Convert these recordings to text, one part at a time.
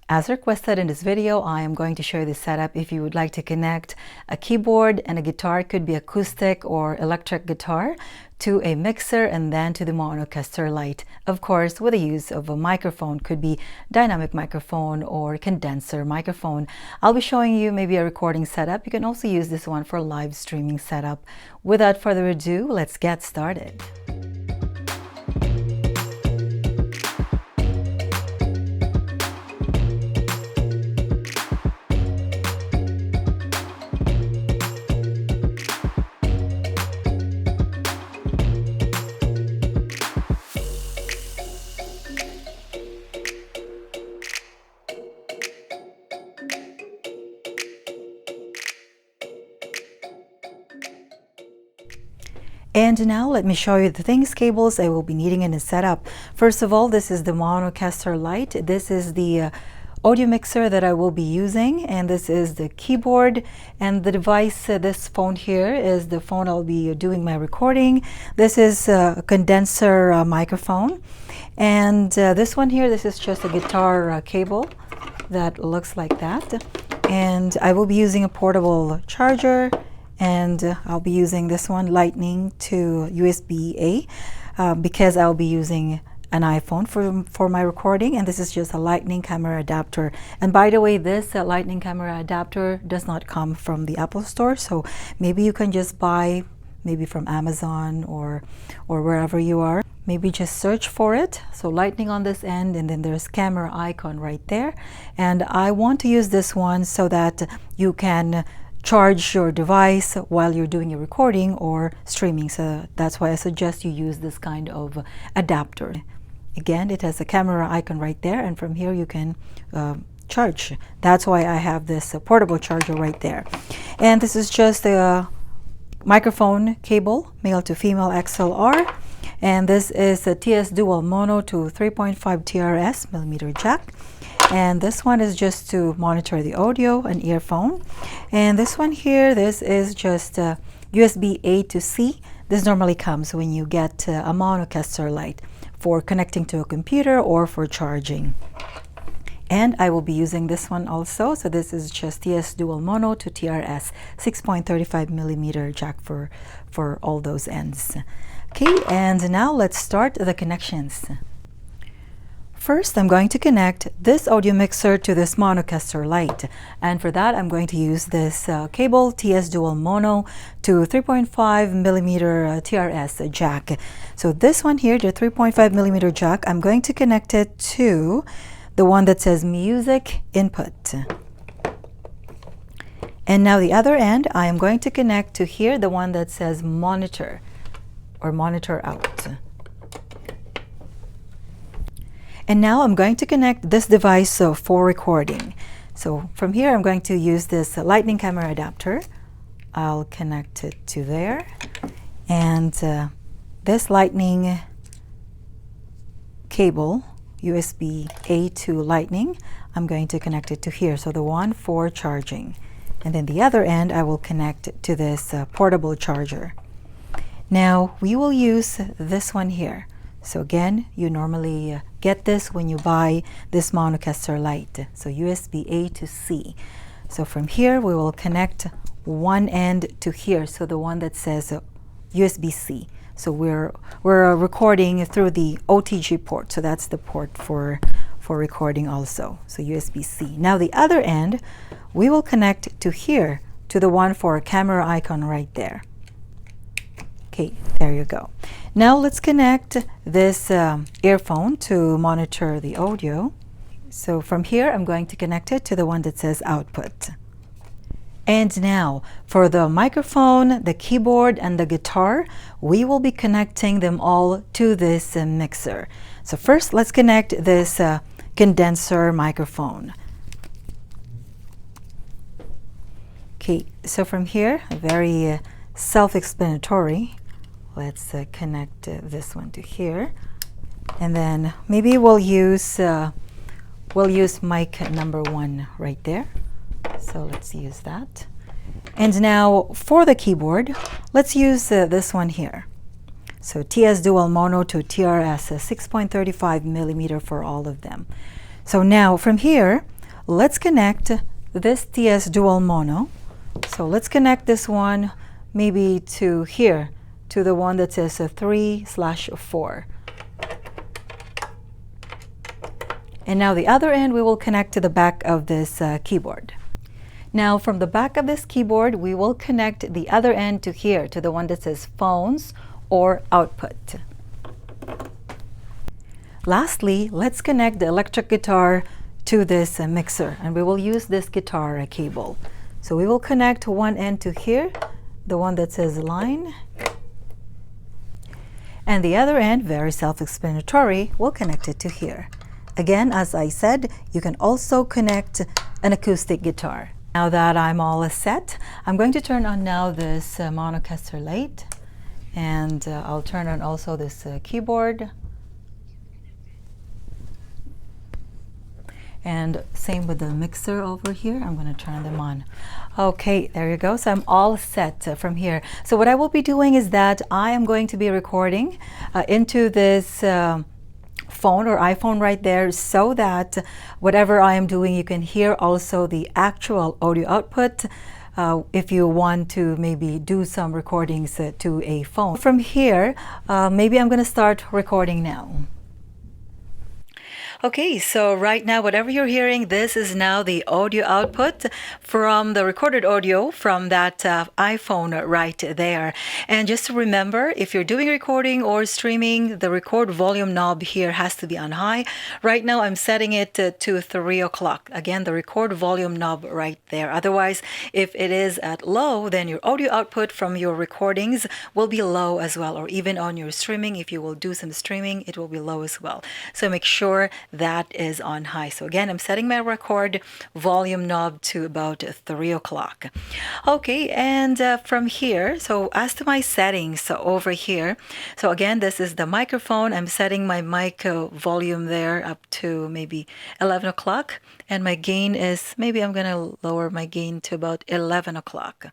As requested in this video, I am going to show you the setup if you would like to connect a keyboard and a guitar, could be acoustic or electric guitar, to a mixer and then to the Maonocaster Lite. Of course, with the use of a microphone, could be dynamic microphone or condenser microphone. I'll be showing you maybe a recording setup. You can also use this one for live streaming setup. Without further ado, let's get started. And now let me show you the cables I will be needing in the setup. First of all, this is the Maonocaster Lite. This is the audio mixer that I will be using, and this is the keyboard, and the device, this phone here is the phone I'll be doing my recording. This is a condenser microphone, and this one here, this is just a guitar cable that looks like that. And I will be using a portable charger, and I'll be using this one Lightning to USB-A because I'll be using an iPhone for my recording, and this is just a Lightning camera adapter. And by the way, this Lightning camera adapter does not come from the Apple Store, so maybe you can just buy maybe from Amazon or wherever you are. Maybe just search for it. So Lightning on this end, and then there's camera icon right there. And I want to use this one so that you can charge your device while you're doing your recording or streaming. So that's why I suggest you use this kind of adapter. Again, it has a camera icon right there, and from here you can charge. That's why I have this portable charger right there. And this is just a microphone cable, male to female XLR. And this is a TS dual mono to 3.5 TRS millimeter jack. And this one is just to monitor the audio, an earphone. And this one here, this is just USB A to C. This normally comes when you get a Maonocaster Lite for connecting to a computer or for charging. And I will be using this one also. So this is just TS dual mono to TRS, 6.35 millimeter jack for all those ends. Okay, and now let's start the connections. First, I'm going to connect this audio mixer to this Maonocaster Lite, and for that I'm going to use this cable TS dual mono to 3.5 millimeter TRS jack. So this one here, the 3.5 millimeter jack, I'm going to connect it to the one that says music input. And now the other end, I am going to connect to here, the one that says monitor or monitor out. And now I'm going to connect this device for recording. So from here, I'm going to use this Lightning camera adapter. I'll connect it to there. And this Lightning cable, USB A to Lightning, I'm going to connect it to here. So the one for charging. And then the other end, I will connect to this portable charger. Now we will use this one here. So again, you normally get this when you buy this Maonocaster Lite. So USB A to C. So from here, we will connect one end to here. So the one that says USB C. So we're recording through the OTG port. So that's the port for recording also. So USB C. Now the other end, we will connect to here, to the one for a camera icon right there. Okay, there you go. Now let's connect this earphone to monitor the audio. So from here, I'm going to connect it to the one that says output. And now for the microphone, the keyboard, and the guitar, we will be connecting them all to this mixer. So first, let's connect this condenser microphone. Okay, so from here, very self-explanatory. Let's connect this one to here, and then maybe we'll use mic number 1 right there. So let's use that. And now for the keyboard, let's use this one here. So TS dual mono to TRS, 6.35 millimeter for all of them. So now from here, let's connect this TS dual mono. So let's connect this one maybe to here, to the one that says 3/4. And now the other end we will connect to the back of this keyboard. Now from the back of this keyboard, we will connect the other end to here, to the one that says phones or output. Lastly, let's connect the electric guitar to this mixer, and we will use this guitar cable. So we will connect one end to here, the one that says line, and the other end, very self-explanatory, we'll connect it to here. Again, as I said, you can also connect an acoustic guitar. Now that I'm all set, I'm going to turn on now this Maonocaster Lite, and I'll turn on also this keyboard. And same with the mixer over here. I'm going to turn them on. Okay, there you go. So I'm all set from here. So what I will be doing is that I am going to be recording into this phone or iPhone right there, so that whatever I am doing, you can hear also the actual audio output if you want to maybe do some recordings to a phone. From here, maybe I'm going to start recording now. Okay, so right now, whatever you're hearing, this is now the audio output from the recorded audio from that iPhone right there. And just to remember, if you're doing recording or streaming, the record volume knob here has to be on high. Right now, I'm setting it to 3 o'clock. Again, the record volume knob right there. Otherwise, if it is at low, then your audio output from your recordings will be low as well. Or even on your streaming, if you will do some streaming, it will be low as well. So make sure that is on high. So again, I'm setting my record volume knob to about 3 o'clock. Okay, and from here, so as to my settings, so over here, so again, this is the microphone. I'm setting my mic volume there up to maybe 11 o'clock, and my gain is, maybe I'm going to lower my gain to about 11 o'clock.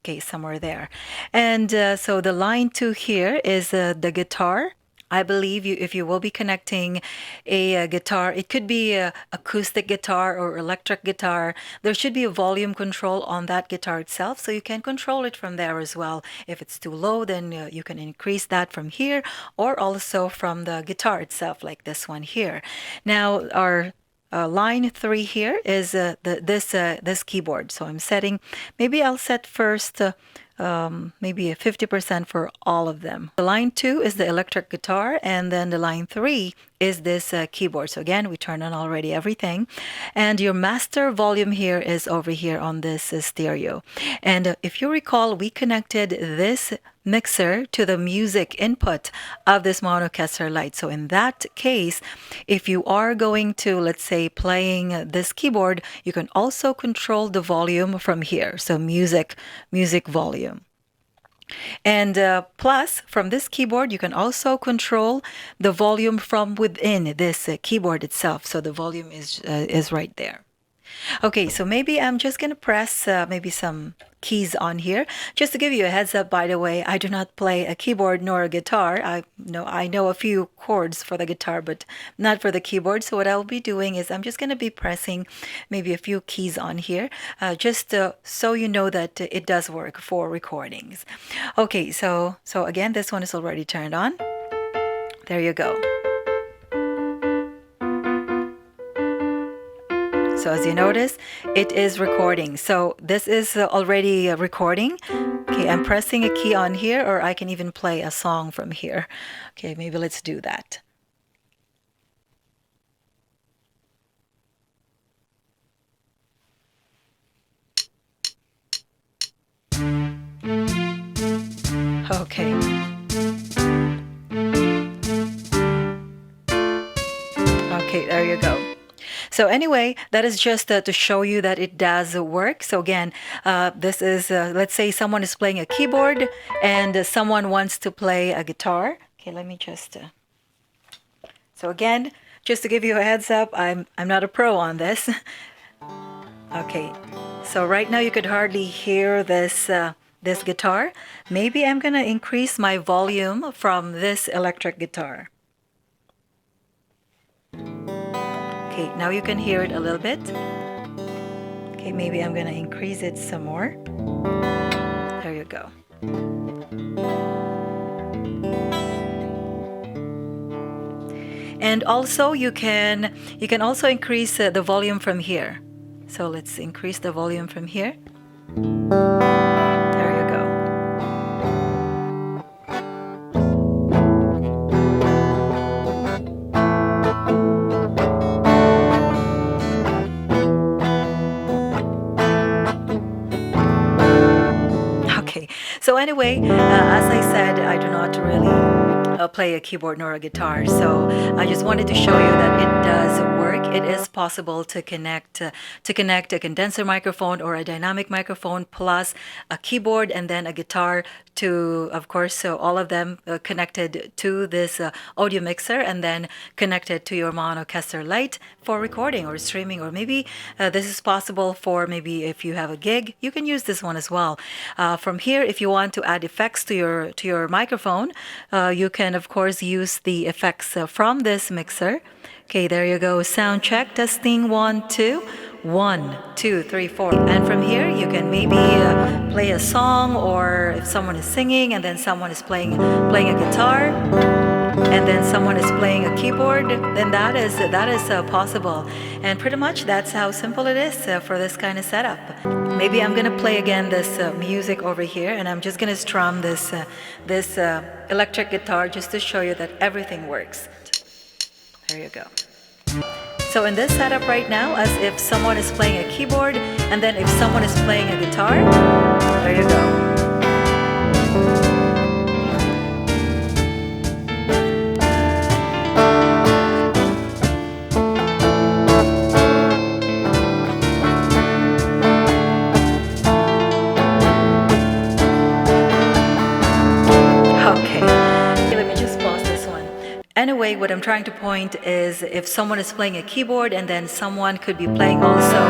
Okay, somewhere there. And so the line 2 here is the guitar. I believe if you will be connecting a guitar, it could be a acoustic guitar or electric guitar, there should be a volume control on that guitar itself, so you can control it from there as well. If it's too low, then you can increase that from here, or also from the guitar itself, like this one here. Now our line 3 here is this keyboard. So I'm setting, maybe I'll set first maybe a 50% for all of them. The line 2 is the electric guitar, and then the line 3 is this keyboard. So again, we turned on already everything. And your master volume here is over here on this stereo. And if you recall, we connected this mixer to the music input of this Maonocaster Lite. So in that case, if you are going to, let's say, playing this keyboard, you can also control the volume from here. So music volume. And plus, from this keyboard, you can also control the volume from within this keyboard itself. So the volume is right there. Okay, so maybe I'm just going to press maybe some keys on here. Just to give you a heads up, by the way, I do not play a keyboard nor a guitar. I know a few chords for the guitar, but not for the keyboard. So what I'll be doing is I'm just going to be pressing maybe a few keys on here, just so you know that it does work for recordings. Okay, so again, this one is already turned on. There you go. So as you notice, it is recording. So this is already recording. Okay, I'm pressing a key on here, or I can even play a song from here. Okay, maybe let's do that. Okay. Okay, there you go. So anyway, that is just to show you that it does work. So again, this is, let's say someone is playing a keyboard and someone wants to play a guitar. Okay, let me just, so again, just to give you a heads up, I'm not a pro on this. Okay, so right now you could hardly hear this, this guitar. Maybe I'm gonna increase my volume from this electric guitar. Okay, now you can hear it a little bit. Okay, maybe I'm gonna increase it some more. There you go. And also you can also increase the volume from here. So let's increase the volume from here. There you go. Okay, so anyway, as I said, I do not really play a keyboard nor a guitar, so I just wanted to show you that it does work. It is possible to connect a condenser microphone or a dynamic microphone plus a keyboard and then a guitar to, of course, so all of them connected to this audio mixer and then connected to your Maonocaster Lite for recording or streaming, or maybe this is possible for maybe if you have a gig, you can use this one as well. From here, if you want to add effects to your microphone, you can of course use the effects from this mixer. Okay, there you go. Sound check, testing, 1, 2. 1, 2, 3, 4. And from here, you can maybe play a song, or if someone is singing and then someone is playing a guitar, and then someone is playing a keyboard, then that is possible. And pretty much that's how simple it is for this kind of setup. Maybe I'm gonna play again this music over here, and I'm just gonna strum this electric guitar just to show you that everything works. There you go. So in this setup right now, as if someone is playing a keyboard, and then if someone is playing a guitar, there you go. Anyway, what I'm trying to point is if someone is playing a keyboard and then someone could be playing also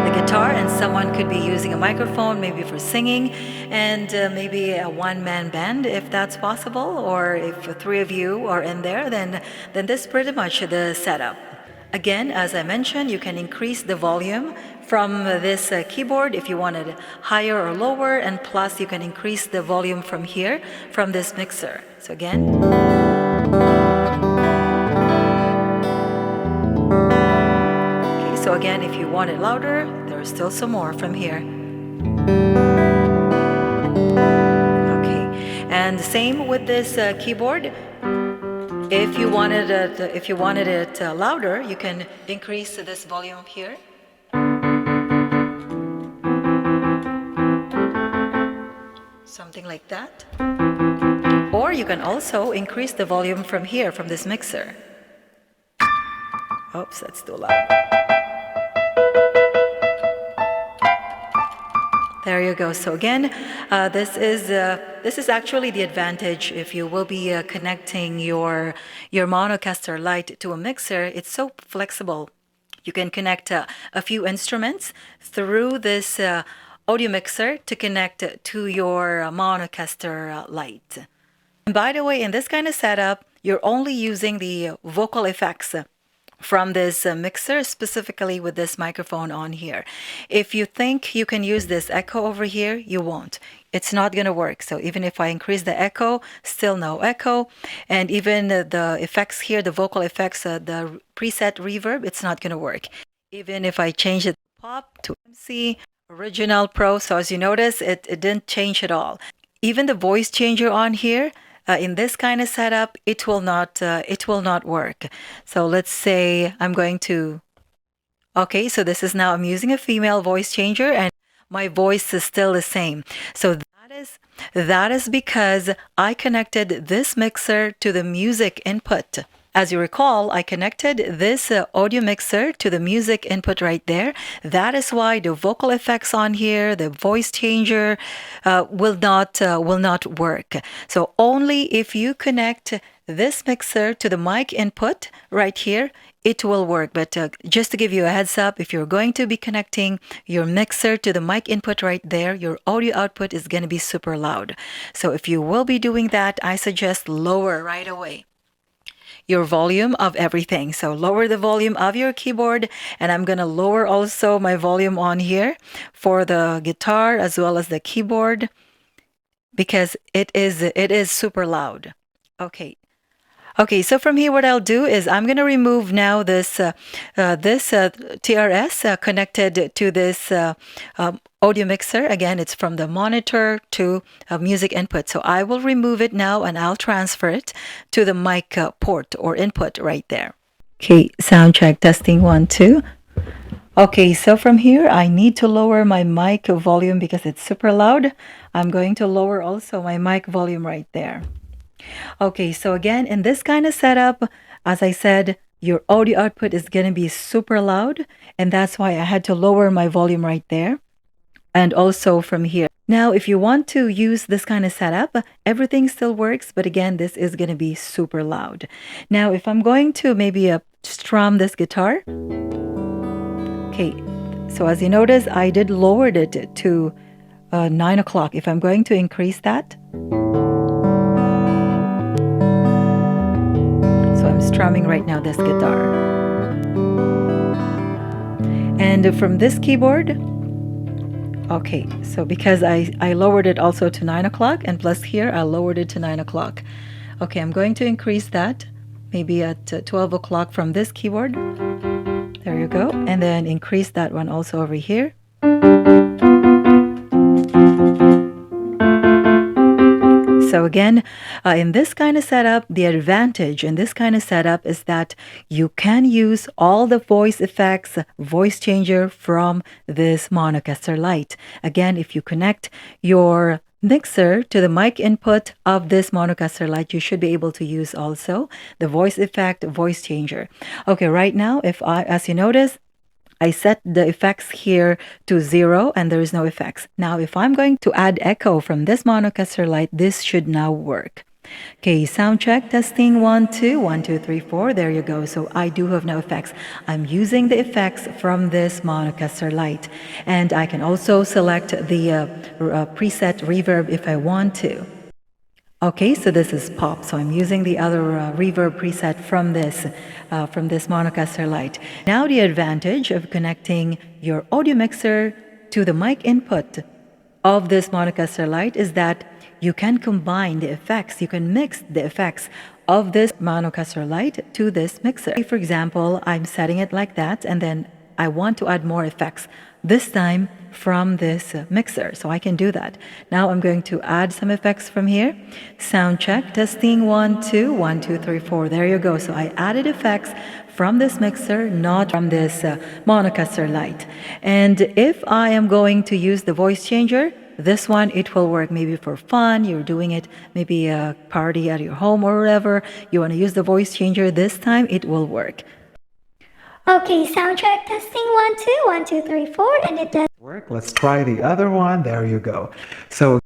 the guitar, and someone could be using a microphone maybe for singing, and maybe a one-man band if that's possible, or if 3 of you are in there, then this is pretty much the setup. Again, as I mentioned, you can increase the volume from this keyboard if you want it higher or lower, and plus you can increase the volume from here, from this mixer. So again. So again, if you want it louder, there's still some more from here. Okay, and same with this keyboard. If you wanted it louder, you can increase this volume here. Something like that. Or you can also increase the volume from here, from this mixer. Oops, that's too loud. There you go. So again, this is actually the advantage if you will be connecting your Maonocaster Lite to a mixer. It's so flexible. You can connect a few instruments through this audio mixer to connect to your Maonocaster Lite. And by the way, in this kind of setup, you're only using the vocal effects from this mixer, specifically with this microphone on here. If you think you can use this echo over here, you won't. It's not going to work. So even if I increase the echo, still no echo. And even the effects here, the vocal effects, the preset reverb, it's not going to work. Even if I change it to pop, to MC, original, pro, so as you notice, it didn't change at all. Even the voice changer on here, in this kind of setup, it will not work. So let's say I'm going to, okay, so this is now, I'm using a female voice changer and my voice is still the same. So that is because I connected this mixer to the music input. As you recall, I connected this audio mixer to the music input right there. That is why the vocal effects on here, the voice changer, will not work. So only if you connect this mixer to the mic input right here, it will work. But just to give you a heads up, if you're going to be connecting your mixer to the mic input right there, your audio output is going to be super loud. So if you will be doing that, I suggest lower right away. your volume of everything. So lower the volume of your keyboard, and I'm going to lower also my volume on here for the guitar as well as the keyboard, because it is super loud. Okay, so from here, what I'll do is I'm going to remove now this TRS connected to this audio mixer. Again, it's from the monitor to music input. So I will remove it now, and I'll transfer it to the mic port or input right there. Okay, sound check, testing 1, 2. Okay, so from here, I need to lower my mic volume because it's super loud. I'm going to lower also my mic volume right there. Okay, so again, in this kind of setup, as I said, your audio output is going to be super loud, and that's why I had to lower my volume right there. And also from here. Now, if you want to use this kind of setup, everything still works, but again, this is going to be super loud. Now, if I'm going to maybe strum this guitar, okay, so as you notice, I did lowered it to 9 o'clock. If I'm going to increase that, I'm strumming right now this guitar. And from this keyboard, okay, so because I lowered it also to 9 o'clock, and plus here I lowered it to 9 o'clock. Okay, I'm going to increase that maybe at 12 o'clock from this keyboard. There you go. And then increase that one also over here. So again, in this kind of setup, the advantage in this kind of setup is that you can use all the voice effects, voice changer from this Maonocaster Lite. Again, if you connect your mixer to the mic input of this Maonocaster Lite, you should be able to use also the voice effect, voice changer. Okay, right now, as you notice, I set the effects here to 0 and there is no effects. Now, if I'm going to add echo from this Maonocaster Lite, this should now work. Okay, sound check, testing 1, 2, 1, 2, 3, 4. There you go. So I do have no effects. I'm using the effects from this Maonocaster Lite. And I can also select the preset reverb if I want to. Okay, so this is pop. So I'm using the other reverb preset from this Maonocaster Lite. Now the advantage of connecting your audio mixer to the mic input of this Maonocaster Lite is that you can combine the effects. You can mix the effects of this Maonocaster Lite to this mixer. For example, I'm setting it like that, and then I want to add more effects. This time from this mixer, so I can do that. Now I'm going to add some effects from here. Sound check, testing 1, 2, 1, 2, 3, 4. There you go. So I added effects from this mixer, not from this Maonocaster Lite. And if I am going to use the voice changer, this one, it will work maybe for fun. You're doing it maybe a party at your home or wherever. You want to use the voice changer. This time it will work. Okay, sound check, testing 1, 2, 1, 2, 3, 4, and it does work. Let's try the other one. There you go. So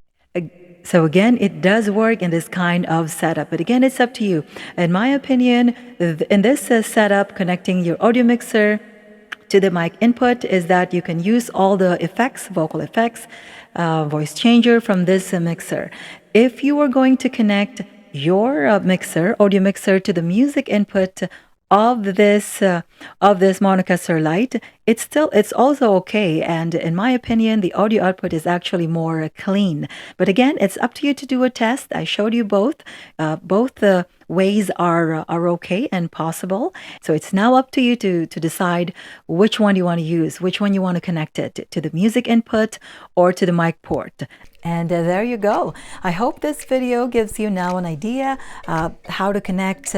again, it does work in this kind of setup, but again, it's up to you. In my opinion, in this setup, connecting your audio mixer to the mic input is that you can use all the effects, vocal effects, voice changer from this mixer. If you are going to connect your mixer, audio mixer, to the music input of this Maonocaster Lite, it's also okay, and in my opinion the audio output is actually more clean. But again, it's up to you to do a test. I showed you both ways are okay and possible, so it's now up to you to decide which one you want to use, which one you want to connect it to the music input or to the mic port. And there you go. I hope this video gives you now an idea how to connect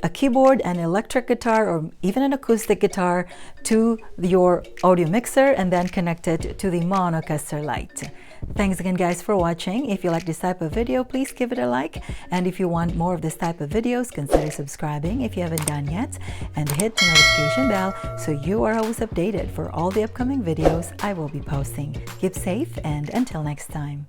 a keyboard, an electric guitar, or even an acoustic guitar to your audio mixer and then connect it to the Maonocaster Lite. Thanks again, guys, for watching. If you like this type of video, please give it a like. And if you want more of this type of videos, consider subscribing if you haven't done yet, and hit the notification bell so you are always updated for all the upcoming videos I will be posting. Keep safe, and until next time.